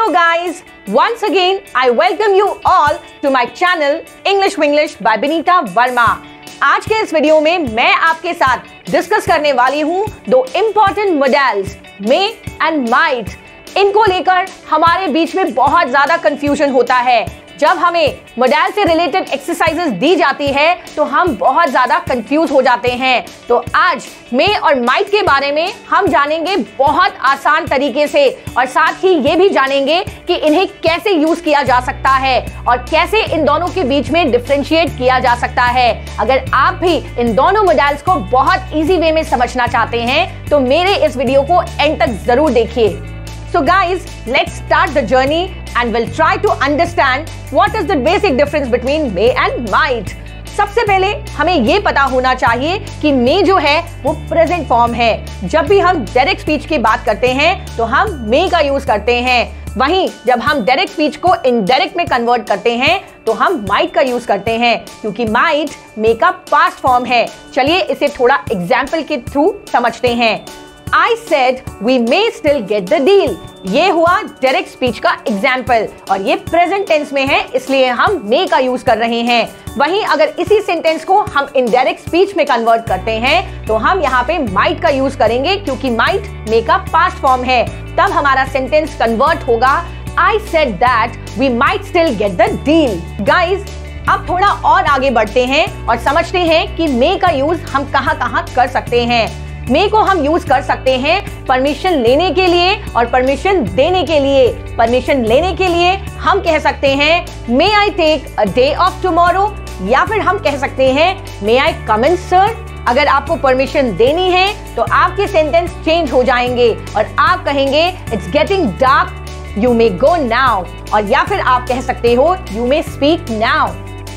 Hello guys, once again I welcome you all to my channel English Winglish by Benita Verma। आज के इस video में मैं आपके साथ डिस्कस करने वाली हूँ दो important models may and might. इनको लेकर हमारे बीच में बहुत ज्यादा कंफ्यूजन होता है। जब हमें मॉडल से रिलेटेड एक्सरसाइजेस दी जाती है तो हम बहुत ज्यादा कंफ्यूज हो जाते हैं। तो आज मे और माइट के बारे में हम जानेंगे बहुत आसान तरीके से, और साथ ही ये भी जानेंगे कि इन्हें कैसे यूज किया जा सकता है और कैसे इन दोनों के बीच में डिफरेंशिएट किया जा सकता है। अगर आप भी इन दोनों मॉडल्स को बहुत इजी वे में समझना चाहते हैं तो मेरे इस वीडियो को एंड तक जरूर देखिए। So guys, let's start the journey and we'll try to understand what is the basic difference between may and might। सबसे पहले हमें ये पता होना चाहिए कि may जो है वो प्रेजेंट फॉर्म है। जब भी हम डायरेक्ट स्पीच की बात करते हैं तो हम may का यूज करते हैं, वहीं जब हम डायरेक्ट स्पीच को इनडायरेक्ट में कन्वर्ट करते हैं तो हम might का यूज करते हैं, क्योंकि might may का पास्ट फॉर्म है। चलिए इसे थोड़ा एग्जाम्पल के थ्रू समझते हैं। I said we may still get the deal। ये हुआ डायरेक्ट स्पीच का एग्जाम्पल और ये प्रेजेंट टेंस में है, इसलिए हम may का यूज कर रहे हैं। वहीं अगर इसी सेंटेंस को हम इनडायरेक्ट स्पीच में कन्वर्ट करते हैं तो हम यहाँ पे might का यूज करेंगे, क्योंकि might may का पास्ट फॉर्म है। तब हमारा सेंटेंस कन्वर्ट होगा I said that we might still get the deal। Guys, अब थोड़ा और आगे बढ़ते हैं और समझते हैं कि may का यूज हम कहाँ कर सकते हैं। मे को हम यूज कर सकते हैं परमिशन लेने के लिए और परमिशन देने के लिए। परमिशन लेने के लिए हम कह सकते हैं may I take a day off tomorrow, या फिर हम कह सकते हैं मे आई कम इन सर। अगर आपको परमिशन देनी है तो आपके सेंटेंस चेंज हो जाएंगे और आप कहेंगे it's getting dark, you may go now, और या फिर आप कह सकते हो यू मे स्पीक नाउ।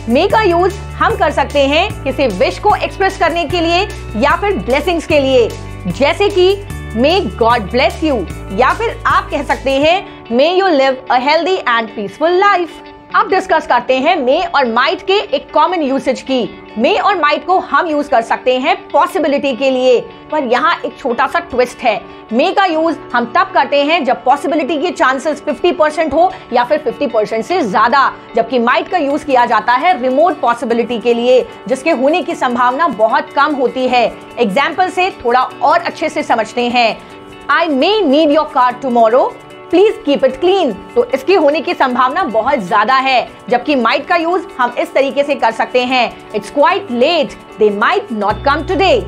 मे का यूज हम कर सकते हैं किसी विश को एक्सप्रेस करने के लिए या फिर ब्लेसिंग्स के लिए, जैसे कि मे गॉड ब्लेस यू, या फिर आप कह सकते हैं may you live a healthy and peaceful life. अब डिस्कस करते हैं मे और माइट के एक कॉमन यूसेज की। मे और माइट को हम यूज कर सकते हैं पॉसिबिलिटी के लिए, पर यहाँ एक छोटा सा ट्विस्ट है। मे का यूज हम तब करते हैं जब पॉसिबिलिटी के चांसेस 50% हो या फिर 50% से ज्यादा, जबकि माइट का यूज किया जाता है रिमोट पॉसिबिलिटी के लिए, जिसके होने की संभावना बहुत कम होती है। एग्जाम्पल से थोड़ा और अच्छे से समझते हैं। I may need your car tomorrow, please keep it clean. तो इसके होने की संभावना बहुत ज्यादा है, जबकि माइट का यूज हम इस तरीके से कर सकते हैं it's quite late, they might not come today.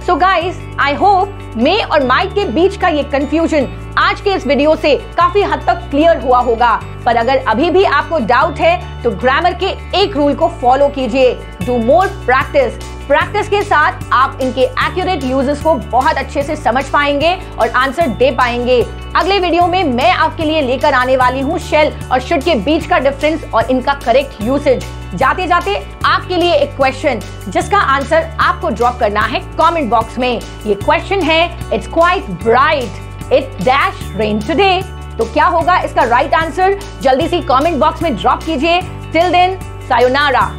So guys, I hope may और माइट के बीच का ये कंफ्यूजन आज के इस वीडियो से काफी हद तक क्लियर हुआ होगा। पर अगर अभी भी आपको डाउट है तो ग्रामर के एक रूल को फॉलो कीजिए, डू मोर प्रैक्टिस। प्रैक्टिस के साथ आप इनके एक्यूरेट यूजेस को बहुत अच्छे से समझ पाएंगे और आंसर दे पाएंगे। अगले वीडियो में मैं आपके लिए लेकर आने वाली हूँ शेल और शुड के बीच का डिफरेंस और इनका करेक्ट यूसेज। जाते जाते आपके लिए एक क्वेश्चन, जिसका आंसर आपको ड्रॉप करना है कमेंट बॉक्स में। ये क्वेश्चन है it's quite bright, it dash rain today. तो क्या होगा इसका राइट आंसर? जल्दी से कमेंट बॉक्स में ड्रॉप कीजिए। Till then, sayonara.